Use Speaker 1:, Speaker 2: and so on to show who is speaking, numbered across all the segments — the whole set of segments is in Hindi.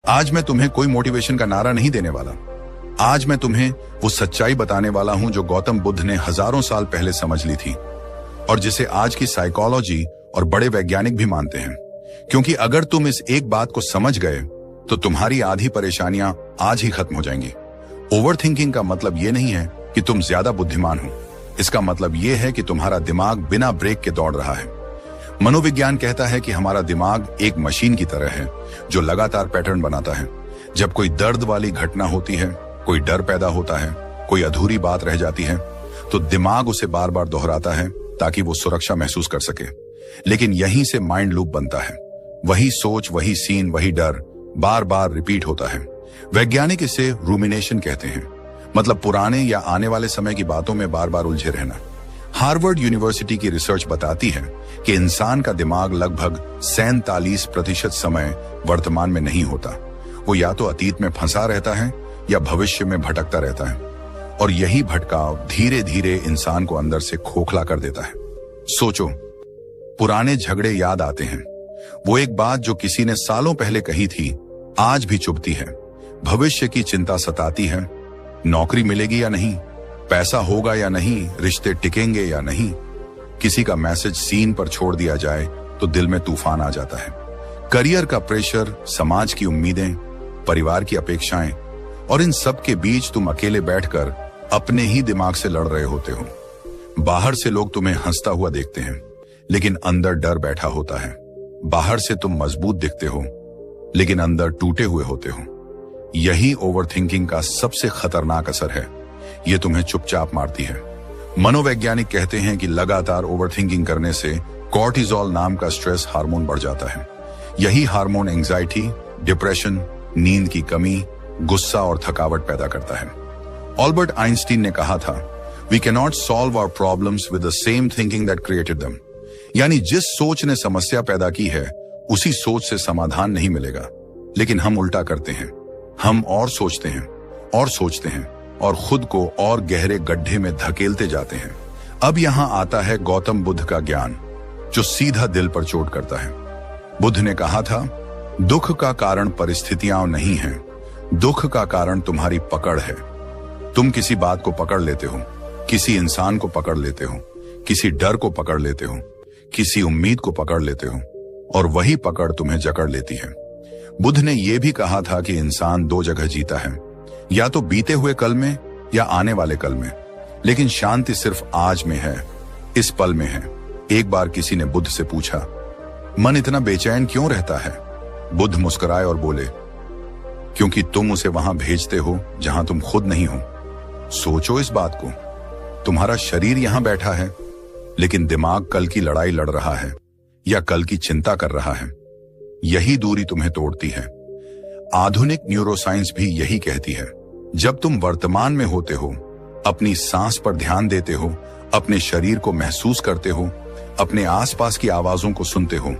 Speaker 1: आज मैं तुम्हें कोई मोटिवेशन का नारा नहीं देने वाला। आज मैं तुम्हें वो सच्चाई बताने वाला हूं जो गौतम बुद्ध ने हजारों साल पहले समझ ली थी और जिसे आज की साइकोलॉजी और बड़े वैज्ञानिक भी मानते हैं। क्योंकि अगर तुम इस एक बात को समझ गए तो तुम्हारी आधी परेशानियां आज ही खत्म हो जाएंगी। ओवर थिंकिंग का मतलब ये नहीं है कि तुम ज्यादा बुद्धिमान हो। इसका मतलब ये है कि तुम्हारा दिमाग बिना ब्रेक के दौड़ रहा है। मनोविज्ञान कहता है कि हमारा दिमाग एक मशीन की तरह है जो लगातार पैटर्न बनाता है। जब कोई दर्द वाली घटना होती है, कोई डर पैदा होता है, कोई अधूरी बात रह जाती है, तो दिमाग उसे बार बार दोहराता है ताकि वो सुरक्षा महसूस कर सके। लेकिन यहीं से माइंड लूप बनता है। वही सोच, वही सीन, वही डर बार बार रिपीट होता है। वैज्ञानिक इसे रूमिनेशन कहते हैं, मतलब पुराने या आने वाले समय की बातों में बार बार उलझे रहना। हार्वर्ड यूनिवर्सिटी की रिसर्च बताती है कि इंसान का दिमाग लगभग 47% समय वर्तमान में नहीं होता। वो या तो अतीत में फंसा रहता है या भविष्य में भटकता रहता है, और यही भटकाव धीरे धीरे इंसान को अंदर से खोखला कर देता है। सोचो, पुराने झगड़े याद आते हैं। वो एक बात जो किसी ने सालों पहले कही थी आज भी चुभती है। भविष्य की चिंता सताती है, नौकरी मिलेगी या नहीं, पैसा होगा या नहीं, रिश्ते टिकेंगे या नहीं। किसी का मैसेज सीन पर छोड़ दिया जाए तो दिल में तूफान आ जाता है। करियर का प्रेशर, समाज की उम्मीदें, परिवार की अपेक्षाएं, और इन सब के बीच तुम अकेले बैठकर अपने ही दिमाग से लड़ रहे होते हो। बाहर से लोग तुम्हें हंसता हुआ देखते हैं, लेकिन अंदर डर बैठा होता है। बाहर से तुम मजबूत दिखते हो, लेकिन अंदर टूटे हुए होते हो। यही ओवरथिंकिंग का सबसे खतरनाक असर है। ये तुम्हें चुपचाप मारती है। मनोवैज्ञानिक कहते हैं कि लगातार ओवरथिंकिंग करने से कॉर्टिसोल नाम का स्ट्रेस हार्मोन बढ़ जाता है। यही हार्मोन एंजाइटी, डिप्रेशन, नींद की कमी, गुस्सा और थकावट पैदा करता है। अल्बर्ट आइंस्टीन ने कहा था, we can not solve our problems with the same thinking that created them. यानी जिस सोच ने समस्या पैदा की है उसी सोच से समाधान नहीं मिलेगा। लेकिन हम उल्टा करते हैं। हम और सोचते हैं और सोचते हैं और खुद को और गहरे गड्ढे में धकेलते जाते हैं। अब यहां आता है गौतम बुद्ध का ज्ञान, जो सीधा दिल पर चोट करता है। बुद्ध ने कहा था, दुख का कारण परिस्थितियां नहीं है, दुख का कारण तुम्हारी पकड़ है। तुम किसी बात को पकड़ लेते हो, किसी इंसान को पकड़ लेते हो, किसी डर को पकड़ लेते हो, किसी उम्मीद को पकड़ लेते हो, और वही पकड़ तुम्हें जकड़ लेती है। बुद्ध ने यह भी कहा था कि इंसान दो जगह जीता है, या तो बीते हुए कल में या आने वाले कल में, लेकिन शांति सिर्फ आज में है, इस पल में है। एक बार किसी ने बुद्ध से पूछा, मन इतना बेचैन क्यों रहता है? बुद्ध मुस्कुराए और बोले, क्योंकि तुम उसे वहां भेजते हो जहां तुम खुद नहीं हो। सोचो इस बात को, तुम्हारा शरीर यहां बैठा है, लेकिन दिमाग कल की लड़ाई लड़ रहा है या कल की चिंता कर रहा है। यही दूरी तुम्हें तोड़ती है। आधुनिक न्यूरोसाइंस भी यही कहती है। जब तुम वर्तमान में होते हो, अपनी सांस पर ध्यान देते हो, अपने शरीर को महसूस करते हो, अपने आसपास की आवाजों को सुनते हो,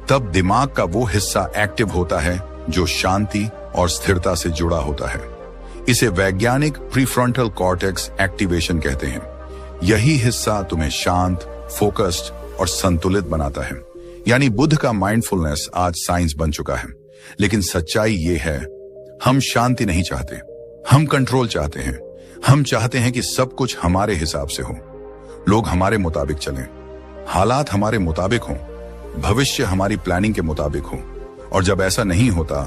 Speaker 1: तब दिमाग का वो हिस्सा एक्टिव होता है जो शांति और स्थिरता से जुड़ा होता है। इसे वैज्ञानिक प्रीफ्रंटल कॉर्टेक्स एक्टिवेशन कहते हैं। यही हिस्सा तुम्हें शांत, फोकस्ड और संतुलित बनाता है। यानी बुद्ध का माइंडफुलनेस आज साइंस बन चुका है। लेकिन सच्चाई ये है, हम शांति नहीं चाहते, हम कंट्रोल चाहते हैं। हम चाहते हैं कि सब कुछ हमारे हिसाब से हो, लोग हमारे मुताबिक चलें, हालात हमारे मुताबिक हों, भविष्य हमारी प्लानिंग के मुताबिक हो। और जब ऐसा नहीं होता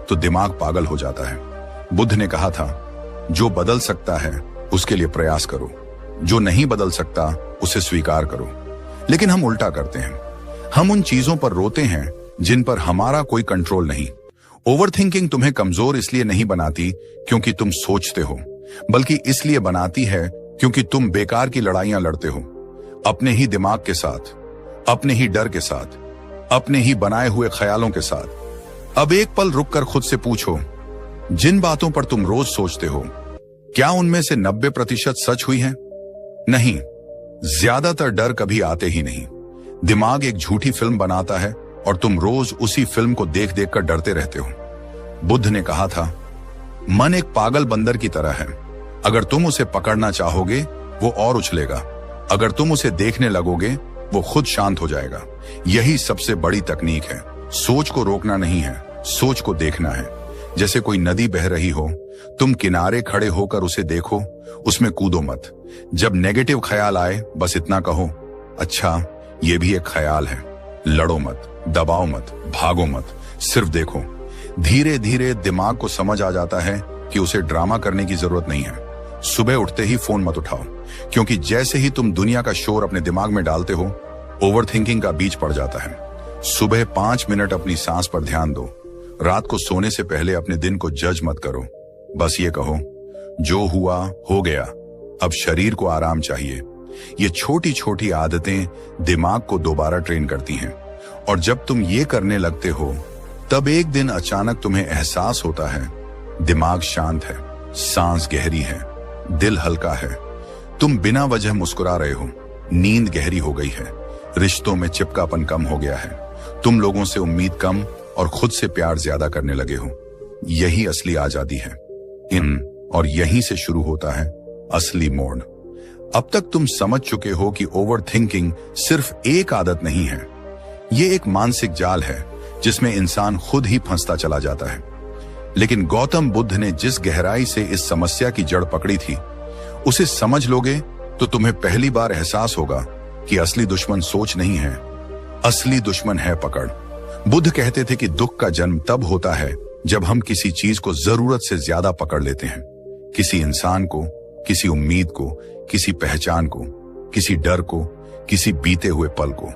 Speaker 1: तो दिमाग पागल हो जाता है। बुद्ध ने कहा था, जो बदल सकता है उसके लिए प्रयास करो, जो नहीं बदल सकता उसे स्वीकार करो। लेकिन हम उल्टा करते हैं। हम उन चीजों पर रोते हैं जिन पर हमारा कोई कंट्रोल नहीं। ओवरथिंकिंग तुम्हें कमजोर इसलिए नहीं बनाती क्योंकि तुम सोचते हो, बल्कि इसलिए बनाती है क्योंकि तुम बेकार की लड़ाइयां लड़ते हो, अपने ही दिमाग के साथ, अपने ही डर के साथ, अपने ही बनाए हुए ख्यालों के साथ। अब एक पल रुककर खुद से पूछो, जिन बातों पर तुम रोज सोचते हो, क्या उनमें से 90% सच हुई है? नहीं, ज्यादातर डर कभी आते ही नहीं। दिमाग एक झूठी फिल्म बनाता है और तुम रोज उसी फिल्म को देख देख कर डरते रहते हो। बुद्ध ने कहा था, मन एक पागल बंदर की तरह है। अगर तुम उसे पकड़ना चाहोगे वो और उछलेगा, अगर तुम उसे देखने लगोगे वो खुद शांत हो जाएगा। यही सबसे बड़ी तकनीक है। सोच को रोकना नहीं है, सोच को देखना है। जैसे कोई नदी बह रही हो, तुम किनारे खड़े होकर उसे देखो, उसमें कूदो मत। जब नेगेटिव ख्याल आए बस इतना कहो, अच्छा ये भी एक ख्याल है। लड़ो मत, दबाओ मत, भागो मत, सिर्फ देखो। धीरे धीरे दिमाग को समझ आ जाता है कि उसे ड्रामा करने की जरूरत नहीं है। सुबह उठते ही फोन मत उठाओ, क्योंकि जैसे ही तुम दुनिया का शोर अपने दिमाग में डालते हो, ओवर थिंकिंग का बीज पड़ जाता है। सुबह 5 मिनट अपनी सांस पर ध्यान दो। रात को सोने से पहले अपने दिन को जज मत करो। बस ये कहो, जो हुआ हो गया, अब शरीर को आराम चाहिए। ये छोटी छोटी आदतें दिमाग को दोबारा ट्रेन करती हैं, और जब तुम ये करने लगते हो, तब एक दिन अचानक तुम्हें एहसास होता है, दिमाग शांत है, सांस गहरी है, दिल हल्का है। तुम बिना वजह मुस्कुरा रहे हो, नींद गहरी हो गई है, रिश्तों में चिपकापन कम हो गया है, तुम लोगों से उम्मीद कम और खुद से प्यार ज्यादा करने लगे हो। यही असली आजादी है। और यहीं से शुरू होता है असली मोड़। अब तक तुम समझ चुके हो कि ओवर थिंकिंग सिर्फ एक आदत नहीं है, ये एक मानसिक जाल है जिसमें इंसान खुद ही फंसता चला जाता है। लेकिन गौतम बुद्ध ने जिस गहराई से इस समस्या की जड़ पकड़ी थी, उसे समझ लोगे तो तुम्हें पहली बार एहसास होगा कि असली दुश्मन सोच नहीं है, असली दुश्मन है पकड़। बुद्ध कहते थे कि दुख का जन्म तब होता है जब हम किसी चीज को जरूरत से ज्यादा पकड़ लेते हैं। किसी इंसान को, किसी उम्मीद को, किसी पहचान को, किसी डर को, किसी बीते हुए पल को।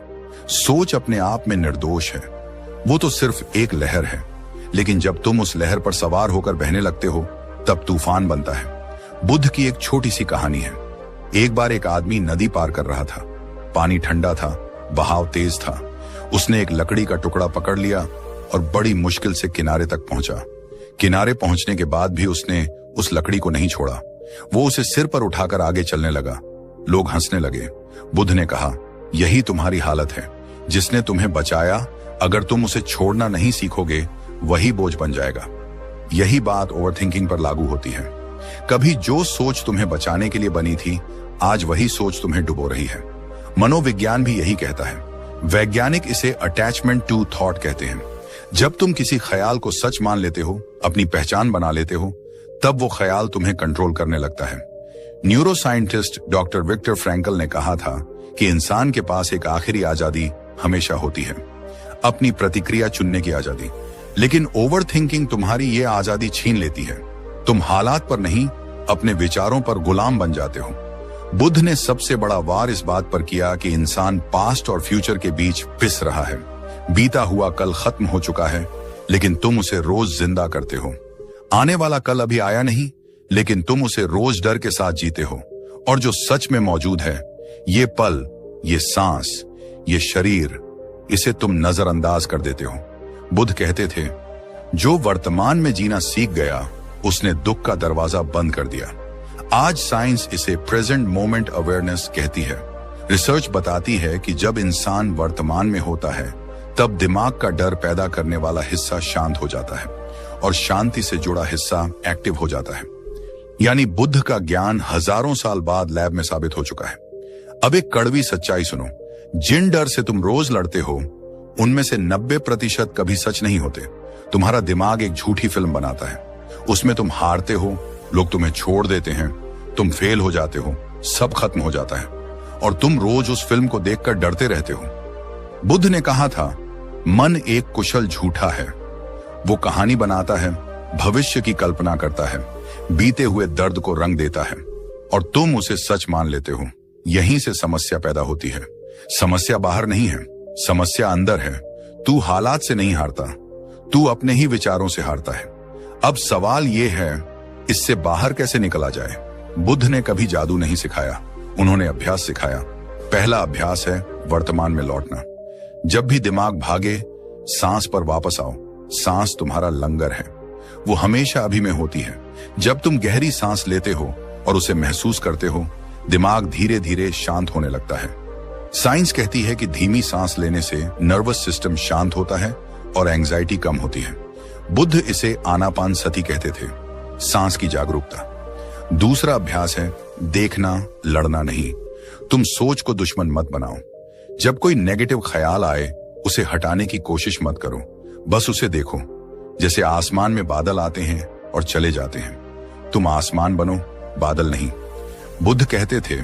Speaker 1: सोच अपने आप में निर्दोष है, वो तो सिर्फ एक लहर है, लेकिन जब तुम उस लहर पर सवार होकर बहने लगते हो, तब तूफान बनता है। बुद्ध की एक छोटी सी कहानी है। एक बार एक आदमी नदी पार कर रहा था। पानी ठंडा था, बहाव तेज था। उसने एक लकड़ी का टुकड़ा पकड़ लिया और बड़ी मुश्किल से किनारे तक पहुंचा। किनारे पहुंचने के बाद भी उसने उस लकड़ी को नहीं छोड़ा। वो उसे सिर पर उठाकर आगे चलने लगा। लोग हंसने लगे। बुद्ध ने कहा, यही तुम्हारी हालत है। जिसने तुम्हें बचाया, अगर तुम उसे छोड़ना नहीं सीखोगे, वही बोझ बन जाएगा। यही बात ओवरथिंकिंग पर लागू होती है। कभी जो सोच तुम्हें बचाने के लिए बनी थी, आज वही सोच तुम्हें डुबो रही है। मनोविज्ञान भी यही कहता है। वैज्ञानिक इसे अटैचमेंट टू थॉट कहते हैं। जब तुम किसी ख्याल को सच मान लेते हो, अपनी पहचान बना लेते हो, तब वो ख्याल तुम्हें कंट्रोल करने लगता है। न्यूरोसाइंटिस्ट डॉक्टर विक्टर फ्रैंकल ने कहा था कि इंसान के पास एक आखिरी आजादी हमेशा होती है, अपनी प्रतिक्रिया चुनने की आजादी। लेकिन ओवरथिंकिंग तुम्हारी ये आजादी छीन लेती है। तुम हालात पर नहीं, अपने विचारों पर गुलाम बन जाते हो। बुद्ध ने सबसे बड़ा वार इस बात पर किया कि इंसान पास्ट और फ्यूचर के बीच पिस रहा है। बीता हुआ कल खत्म हो चुका है, लेकिन तुम उसे रोज जिंदा करते हो। आने वाला कल अभी आया नहीं, लेकिन तुम उसे रोज डर के साथ जीते हो। और जो सच में मौजूद है, ये पल, ये सांस, ये शरीर, इसे तुम नजरअंदाज कर देते हो। बुद्ध कहते थे, जो वर्तमान में जीना सीख गया, उसने दुख का दरवाजा बंद कर दिया। आज साइंस इसे प्रेजेंट मोमेंट अवेयरनेस कहती है। रिसर्च बताती है कि जब इंसान वर्तमान में होता है, तब दिमाग का डर पैदा करने वाला हिस्सा शांत हो जाता है और शांति से जुड़ा हिस्सा एक्टिव हो जाता है। यानी बुद्ध का ज्ञान हजारों साल बाद लैब में साबित हो चुका है। अब एक कड़वी सच्चाई सुनो, जिन डर से तुम रोज लड़ते हो, उनमें से 90% कभी सच नहीं होते। तुम्हारा दिमाग एक झूठी फिल्म बनाता है। उसमें तुम हारते हो, लोग तुम्हें छोड़ देते हैं, तुम फेल हो जाते हो, सब खत्म हो जाता है, और तुम रोज उस फिल्म को देखकर डरते रहते हो। बुद्ध ने कहा था, मन एक कुशल झूठा है। वो कहानी बनाता है, भविष्य की कल्पना करता है, बीते हुए दर्द को रंग देता है, और तुम उसे सच मान लेते हो। यहीं से समस्या पैदा होती है। समस्या बाहर नहीं है, समस्या अंदर है। तू हालात से नहीं हारता, तू अपने ही विचारों से हारता है। अब सवाल यह है, इससे बाहर कैसे निकला जाए? बुद्ध ने कभी जादू नहीं सिखाया, उन्होंने अभ्यास सिखाया। पहला अभ्यास है वर्तमान में लौटना। जब भी दिमाग भागे, सांस पर वापस आओ। सांस तुम्हारा लंगर है, वो हमेशा अभी में होती है। जब तुम गहरी सांस लेते हो और उसे महसूस करते हो, दिमाग धीरे धीरे शांत होने लगता है। साइंस कहती है कि धीमी सांस लेने से नर्वस सिस्टम शांत होता है और एंजाइटी कम होती है। बुद्ध इसे आनापान सती कहते थे, सांस की जागरूकता। दूसरा अभ्यास है देखना, लड़ना नहीं। तुम सोच को दुश्मन मत बनाओ। जब कोई नेगेटिव ख्याल आए, उसे हटाने की कोशिश मत करो, बस उसे देखो। जैसे आसमान में बादल आते हैं और चले जाते हैं। तुम आसमान बनो, बादल नहीं। बुद्ध कहते थे,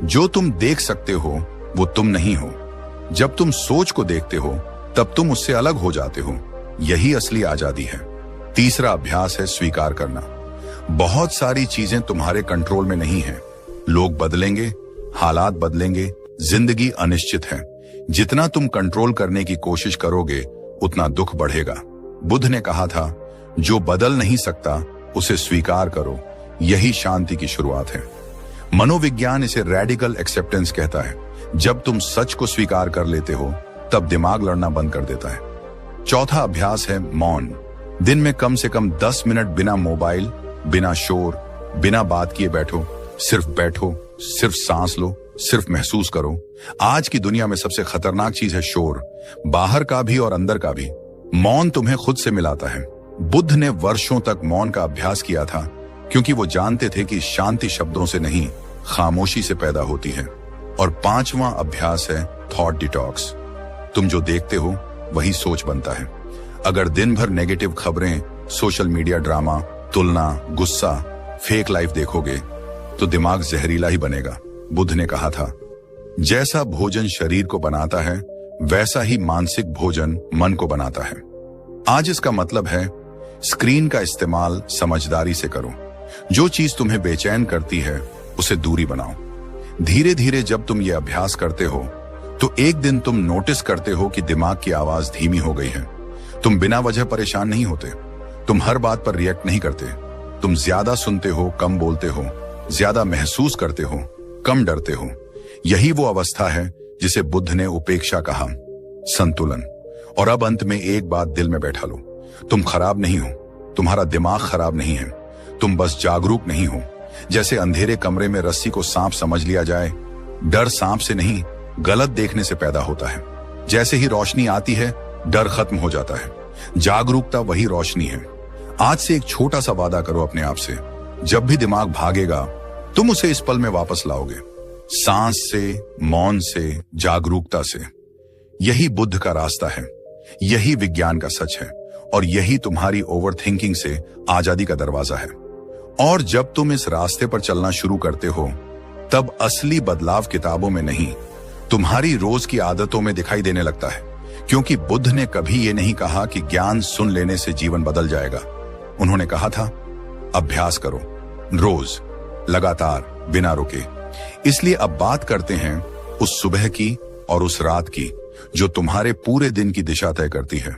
Speaker 1: जो तुम देख सकते हो वो तुम नहीं हो। जब तुम सोच को देखते हो तब तुम उससे अलग हो जाते हो। यही असली आजादी है। तीसरा अभ्यास है स्वीकार करना। बहुत सारी चीजें तुम्हारे कंट्रोल में नहीं है। लोग बदलेंगे, हालात बदलेंगे, जिंदगी अनिश्चित है। जितना तुम कंट्रोल करने की कोशिश करोगे उतना दुख बढ़ेगा। बुद्ध ने कहा था, जो बदल नहीं सकता उसे स्वीकार करो, यही शांति की शुरुआत है। मनोविज्ञान इसे रेडिकल एक्सेप्टेंस कहता है। जब तुम सच को स्वीकार कर लेते हो तब दिमाग लड़ना बंद कर देता है। चौथा अभ्यास है मौन। दिन में कम से कम 10 मिनट बिना मोबाइल, बिना शोर, बिना बात किए बैठो। सिर्फ सांस लो, सिर्फ महसूस करो। आज की दुनिया में सबसे खतरनाक चीज है शोर, बाहर का भी और अंदर का भी। मौन तुम्हें खुद से मिलाता है। बुद्ध ने वर्षों तक मौन का अभ्यास किया था क्योंकि वो जानते थे कि शांति शब्दों से नहीं, खामोशी से पैदा होती है। और पांचवां अभ्यास है थॉट डिटॉक्स। तुम जो देखते हो वही सोच बनता है। अगर दिन भर नेगेटिव खबरें, सोशल मीडिया ड्रामा, तुलना, गुस्सा, फेक लाइफ देखोगे तो दिमाग जहरीला ही बनेगा। बुद्ध ने कहा था, जैसा भोजन शरीर को बनाता है वैसा ही मानसिक भोजन मन को बनाता है। आज इसका मतलब है स्क्रीन का इस्तेमाल समझदारी से करो। जो चीज तुम्हें बेचैन करती है उसे दूरी बनाओ। धीरे धीरे जब तुम ये अभ्यास करते हो तो एक दिन तुम नोटिस करते हो कि दिमाग की आवाज धीमी हो गई है। तुम बिना वजह परेशान नहीं होते। तुम हर बात पर रिएक्ट नहीं करते। तुम ज्यादा सुनते हो, कम बोलते हो, ज्यादा महसूस करते हो, कम डरते हो। यही वो अवस्था है जिसे बुद्ध ने उपेक्षा कहा, संतुलन। और अब अंत में एक बात दिल में बैठा लो, तुम खराब नहीं हो, तुम्हारा दिमाग खराब नहीं है, तुम बस जागरूक नहीं हो। जैसे अंधेरे कमरे में रस्सी को सांप समझ लिया जाए, डर सांप से नहीं गलत देखने से पैदा होता है। जैसे ही रोशनी आती है डर खत्म हो जाता है। जागरूकता वही रोशनी है। आज से एक छोटा सा वादा करो अपने आप से, जब भी दिमाग भागेगा तुम उसे इस पल में वापस लाओगे, सांस से, मौन से, जागरूकता से। यही बुद्ध का रास्ता है, यही विज्ञान का सच है, और यही तुम्हारी ओवर थिंकिंग से आजादी का दरवाजा है। और जब तुम इस रास्ते पर चलना शुरू करते हो तब असली बदलाव किताबों में नहीं, तुम्हारी रोज की आदतों में दिखाई देने लगता है। क्योंकि बुद्ध ने कभी ये नहीं कहा कि ज्ञान सुन लेने से जीवन बदल जाएगा। उन्होंने कहा था, अभ्यास करो, रोज, लगातार, बिना रुके। इसलिए अब बात करते हैं उस सुबह की और उस रात की जो तुम्हारे पूरे दिन की दिशा तय करती है।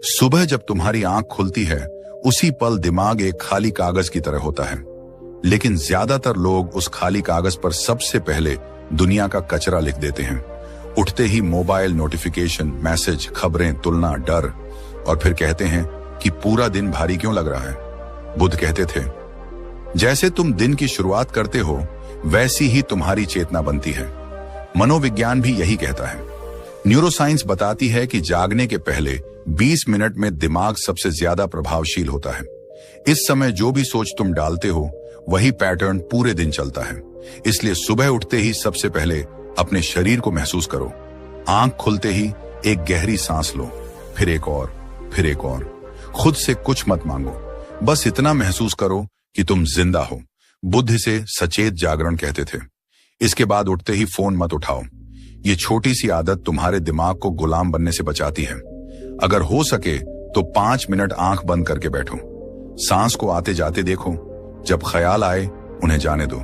Speaker 1: सुबह जब तुम्हारी आंख खुलती है उसी पल दिमाग एक खाली कागज की तरह होता है। लेकिन ज्यादातर लोग उस खाली कागज पर सबसे पहले दुनिया का कचरा लिख देते हैं। उठते ही मोबाइल, नोटिफिकेशन, मैसेज, खबरें, तुलना, डर, और फिर कहते हैं कि पूरा दिन भारी क्यों लग रहा है। बुद्ध कहते थे, जैसे तुम दिन की शुरुआत करते हो वैसी ही तुम्हारी चेतना बनती है। मनोविज्ञान भी यही कहता है। न्यूरोसाइंस बताती है कि जागने के पहले 20 मिनट में दिमाग सबसे ज्यादा प्रभावशील होता है। इस समय जो भी सोच तुम डालते हो वही पैटर्न पूरे दिन चलता है। इसलिए सुबह उठते ही सबसे पहले अपने शरीर को महसूस करो। आंख खुलते ही एक गहरी सांस लो, फिर एक और, फिर एक और। खुद से कुछ मत मांगो, बस इतना महसूस करो कि तुम जिंदा हो। बुद्ध इसे सचेत जागरण कहते थे। इसके बाद उठते ही फोन मत उठाओ। ये छोटी सी आदत तुम्हारे दिमाग को गुलाम बनने से बचाती है। अगर हो सके तो 5 मिनट आंख बंद करके बैठो। सांस को आते जाते देखो, जब ख्याल आए उन्हें जाने दो।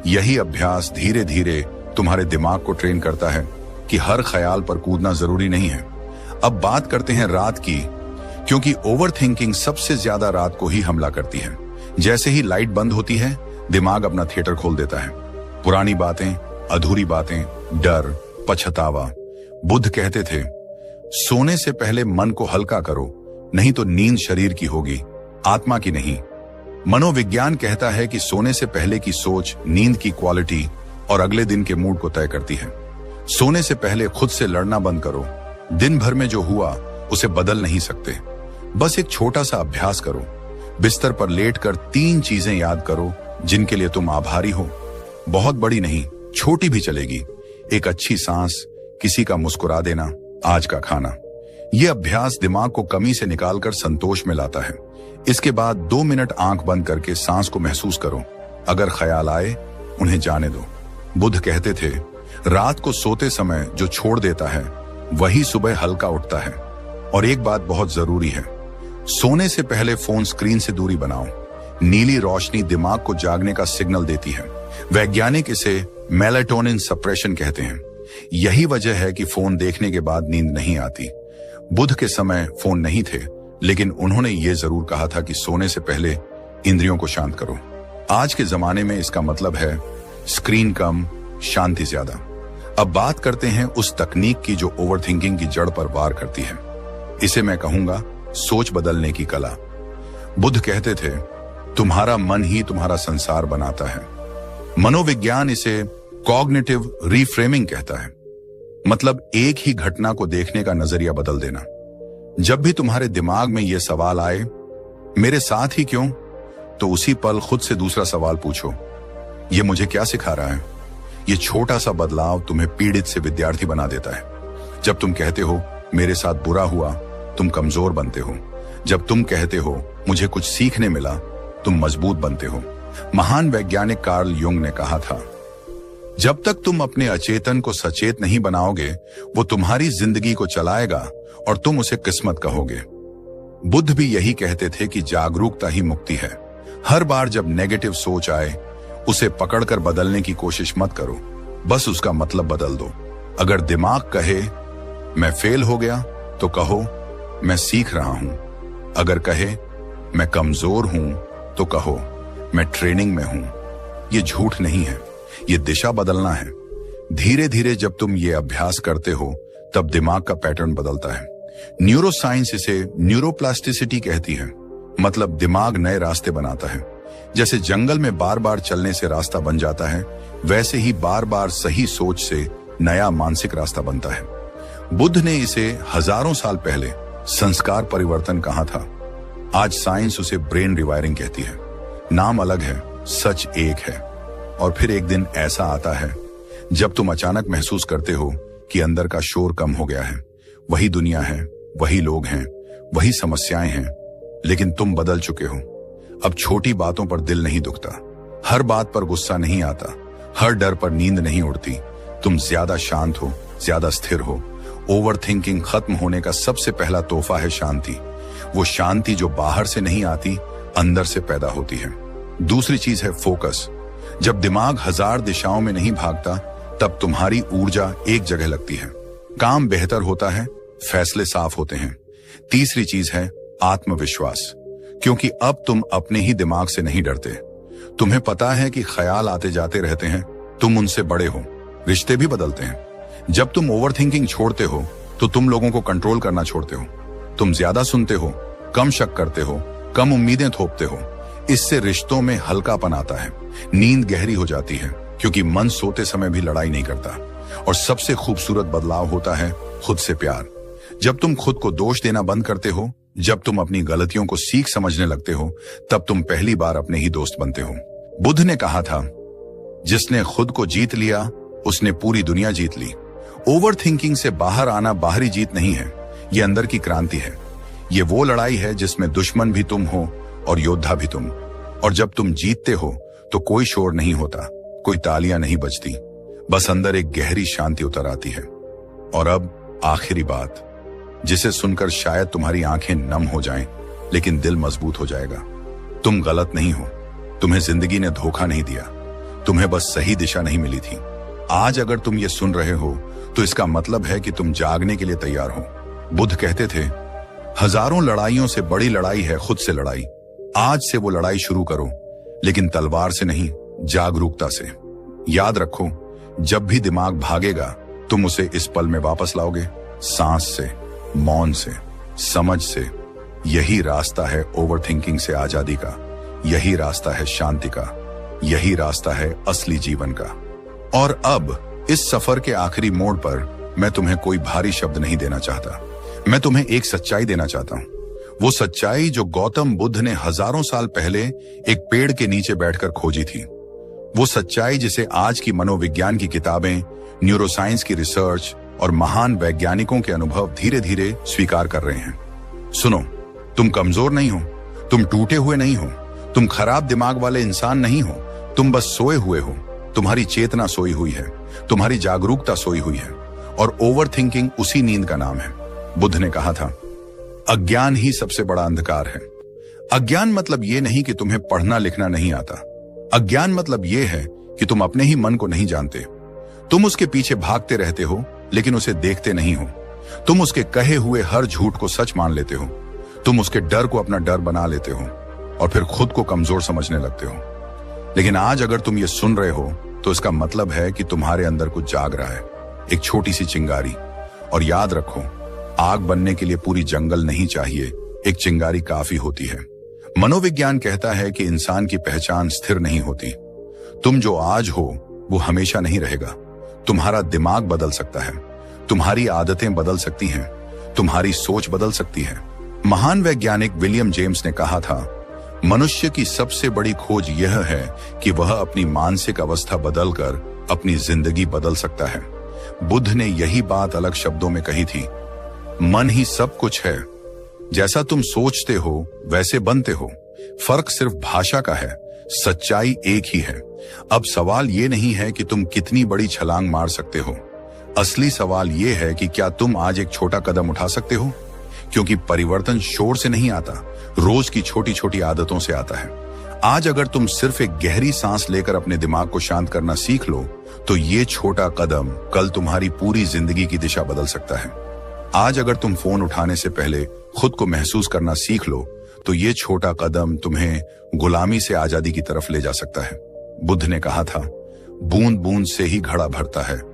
Speaker 1: यही अभ्यास धीरे धीरे तुम्हारे दिमाग को ट्रेन करता है कि हर ख्याल पर कूदना जरूरी नहीं है। अब बात करते हैं रात की, क्योंकि ओवर थिंकिंग सबसे ज्यादा रात को ही हमला करती है। जैसे ही लाइट बंद होती है दिमाग अपना थिएटर खोल देता है। पुरानी बातें, अधूरी बातें, डर, पछतावा। बुद्ध कहते थे, सोने से पहले मन को हल्का करो, नहीं तो नींद शरीर की होगी, आत्मा की नहीं। मनोविज्ञान कहता है कि सोने से पहले की सोच नींद की क्वालिटी और अगले दिन के मूड को तय करती है। सोने से पहले खुद से लड़ना बंद करो। दिन भर में जो हुआ उसे बदल नहीं सकते। बस एक छोटा सा अभ्यास करो। बिस्तर पर लेटकर 3 चीजें याद करो जिनके लिए तुम आभारी हो। बहुत बड़ी नहीं, छोटी भी चलेगी। एक अच्छी सांस, किसी का मुस्कुरा देना, आज का खाना। ये अभ्यास दिमाग को कमी से निकालकर संतोष में लाता है। इसके बाद 2 मिनट आंख बंद करके सांस को महसूस करो। अगर ख्याल आए उन्हें जाने दो। बुद्ध कहते थे, रात को सोते समय जो छोड़ देता है वही सुबह हल्का उठता है। और एक बात बहुत जरूरी है, सोने से पहले फोन स्क्रीन से दूरी बनाओ। नीली रोशनी दिमाग को जागने का सिग्नल देती है। वैज्ञानिक इसे मेलाटोनिन सप्रेशन कहते हैं। यही वजह है कि फोन देखने के बाद नींद नहीं आती। बुद्ध के समय फोन नहीं थे, लेकिन उन्होंने ये जरूर कहा था कि सोने से पहले इंद्रियों को शांत करो। आज के जमाने में इसका मतलब है स्क्रीन कम, शांति ज्यादा। अब बात करते हैं उस तकनीक की जो ओवरथिंकिंग की जड़ पर वार करती है। इसे मैं कहूंगा सोच बदलने की कला। बुद्ध कहते थे, तुम्हारा मन ही तुम्हारा संसार बनाता है। मनोविज्ञान इसे कॉग्निटिव रीफ्रेमिंग कहता है। मतलब एक ही घटना को देखने का नजरिया बदल देना। जब भी तुम्हारे दिमाग में यह सवाल आए, मेरे साथ ही क्यों, तो उसी पल खुद से दूसरा सवाल पूछो, यह मुझे क्या सिखा रहा है। यह छोटा सा बदलाव तुम्हें पीड़ित से विद्यार्थी बना देता है। जब तुम कहते हो मेरे साथ बुरा हुआ, तुम कमजोर बनते हो। जब तुम कहते हो मुझे कुछ सीखने मिला, तुम मजबूत बनते हो। महान वैज्ञानिक कार्ल युंग ने कहा था, जब तक तुम अपने अचेतन को सचेत नहीं बनाओगे, वो तुम्हारी जिंदगी को चलाएगा और तुम उसे किस्मत कहोगे। बुद्ध भी यही कहते थे कि जागरूकता ही मुक्ति है। हर बार जब नेगेटिव सोच आए, उसे पकड़कर बदलने की कोशिश मत करो, बस उसका मतलब बदल दो। अगर दिमाग कहे मैं फेल हो गया, तो कहो मैं सीख रहा हूं। अगर कहे मैं कमजोर हूं, तो कहो मैं ट्रेनिंग में हूं। यह झूठ नहीं है, यह दिशा बदलना है। धीरे धीरे जब तुम ये अभ्यास करते हो, तब दिमाग का पैटर्न बदलता है। न्यूरोसाइंस इसे न्यूरोप्लास्टिसिटी कहती है। मतलब दिमाग नए रास्ते बनाता है। जैसे जंगल में बार बार चलने से रास्ता बन जाता है, वैसे ही बार बार सही सोच से नया मानसिक रास्ता बनता है। बुद्ध ने इसे हजारों साल पहले संस्कार परिवर्तन कहा था। आज साइंस उसे ब्रेन रिवायरिंग कहती है। नाम अलग है, सच एक है। और फिर एक दिन ऐसा आता है जब तुम अचानक महसूस करते हो कि अंदर का शोर कम हो गया है। वही दुनिया है, वही लोग हैं, वही समस्याएं हैं, लेकिन तुम बदल चुके हो। अब छोटी बातों पर दिल नहीं दुखता, हर बात पर गुस्सा नहीं आता, हर डर पर नींद नहीं उड़ती। तुम ज्यादा शांत हो, ज्यादा स्थिर हो। ओवर थिंकिंग खत्म होने का सबसे पहला तोहफा है शांति। वो शांति जो बाहर से नहीं आती, अंदर से पैदा होती है। दूसरी चीज है फोकस। जब दिमाग 1000 दिशाओं में नहीं भागता, तब तुम्हारी ऊर्जा एक जगह लगती है। काम बेहतर होता है, फैसले साफ होते हैं। तीसरी चीज है आत्मविश्वास, क्योंकि अब तुम अपने ही दिमाग से नहीं डरते। तुम्हें पता है कि ख्याल आते जाते रहते हैं, तुम उनसे बड़े हो। रिश्ते भी बदलते हैं। जब तुम ओवरथिंकिंग छोड़ते हो, तो तुम लोगों को कंट्रोल करना छोड़ते हो। तुम ज्यादा सुनते हो, कम शक करते हो, कम उम्मीदें थोपते हो। इससे रिश्तों में हल्कापन आता है, नींद गहरी हो जाती है, क्योंकि मन सोते समय भी लड़ाई नहीं करता। और सबसे खूबसूरत बदलाव होता है खुद से प्यार। जब तुम खुद को दोष देना बंद करते हो, जब तुम अपनी गलतियों को सीख समझने लगते हो, तब तुम पहली बार अपने ही दोस्त बनते हो। बुद्ध ने कहा था, जिसने खुद को जीत लिया, उसने पूरी दुनिया जीत ली। ओवर थिंकिंग से बाहर आना बाहरी जीत नहीं है, ये अंदर की क्रांति है। ये वो लड़ाई है जिसमें दुश्मन भी तुम हो और योद्धा भी तुम। और जब तुम जीतते हो, तो कोई शोर नहीं होता, कोई तालियां नहीं बजती, बस अंदर एक गहरी शांति उतर आती है। और अब आखिरी बात, जिसे सुनकर शायद तुम्हारी आंखें नम हो जाएं, लेकिन दिल मजबूत हो जाएगा। तुम गलत नहीं हो, तुम्हें जिंदगी ने धोखा नहीं दिया, तुम्हें बस सही दिशा नहीं मिली थी। आज अगर तुम ये सुन रहे हो, तो इसका मतलब है कि तुम जागने के लिए तैयार हो। बुद्ध कहते थे, हजारों लड़ाइयों से बड़ी लड़ाई है खुद से लड़ाई। आज से वो लड़ाई शुरू करो, लेकिन तलवार से नहीं, जागरूकता से। याद रखो, जब भी दिमाग भागेगा, तुम उसे इस पल में वापस लाओगे, सांस से, मौन से, समझ से। यही रास्ता है ओवरथिंकिंग से आजादी का, यही रास्ता है शांति का, यही रास्ता है असली जीवन का। और अब इस सफर के आखिरी मोड़ पर मैं तुम्हें कोई भारी शब्द नहीं देना चाहता। मैं तुम्हें एक सच्चाई देना चाहता हूं। वो सच्चाई जो गौतम बुद्ध ने हजारों साल पहले एक पेड़ के नीचे बैठकर खोजी थी। वो सच्चाई जिसे आज की मनोविज्ञान की किताबें, न्यूरोसाइंस की रिसर्च और महान वैज्ञानिकों के अनुभव धीरे धीरे स्वीकार कर रहे हैं। सुनो, तुम कमजोर नहीं हो, तुम टूटे हुए नहीं हो, तुम खराब दिमाग वाले इंसान नहीं हो, तुम बस सोए हुए हो। तुम्हारी चेतना सोई हुई है, तुम्हारी जागरूकता सोई हुई है, और ओवर थिंकिंग उसी नींद का नाम है। बुद्ध ने कहा था, अज्ञान ही सबसे बड़ा अंधकार है। अज्ञान मतलब ये नहीं कि तुम्हें पढ़ना लिखना नहीं आता। अज्ञान मतलब ये है कि तुम अपने ही मन को नहीं जानते। तुम उसके पीछे भागते रहते हो, लेकिन उसे देखते नहीं हो। तुम उसके कहे हुए हर झूठ को सच मान लेते हो। तुम उसके डर को अपना डर बना लेते हो और फिर खुद को कमजोर समझने लगते हो। लेकिन आज अगर तुम ये सुन रहे हो तो इसका मतलब है कि तुम्हारे अंदर कुछ जाग रहा है, एक छोटी सी चिंगारी। और याद रखो, आग बनने के लिए पूरी जंगल नहीं चाहिए, एक चिंगारी काफी होती है। मनोविज्ञान कहता है कि इंसान की पहचान स्थिर नहीं होती। तुम जो आज हो वो हमेशा नहीं रहेगा। तुम्हारा दिमाग बदल सकता है, तुम्हारी आदतें बदल सकती हैं, तुम्हारी सोच बदल सकती है। महान वैज्ञानिक विलियम जेम्स ने कहा था, मनुष्य की सबसे बड़ी खोज यह है कि वह अपनी मानसिक अवस्था बदलकर अपनी जिंदगी बदल सकता है। बुद्ध ने यही बात अलग शब्दों में कही थी, मन ही सब कुछ है। जैसा तुम सोचते हो वैसे बनते हो। फर्क सिर्फ भाषा का है, सच्चाई एक ही है। अब सवाल ये नहीं है कि तुम कितनी बड़ी छलांग मार सकते हो। असली सवाल ये है कि क्या तुम आज एक छोटा कदम उठा सकते हो? क्योंकि परिवर्तन शोर से नहीं आता, रोज की छोटी छोटी आदतों से आता है। आज अगर तुम सिर्फ एक गहरी सांस लेकर अपने दिमाग को शांत करना सीख लो, तो ये छोटा कदम कल तुम्हारी पूरी जिंदगी की दिशा बदल सकता है। आज अगर तुम फोन उठाने से पहले खुद को महसूस करना सीख लो, तो ये छोटा कदम तुम्हें गुलामी से आजादी की तरफ ले जा सकता है। बुद्ध ने कहा था, बूंद बूंद से ही घड़ा भरता है।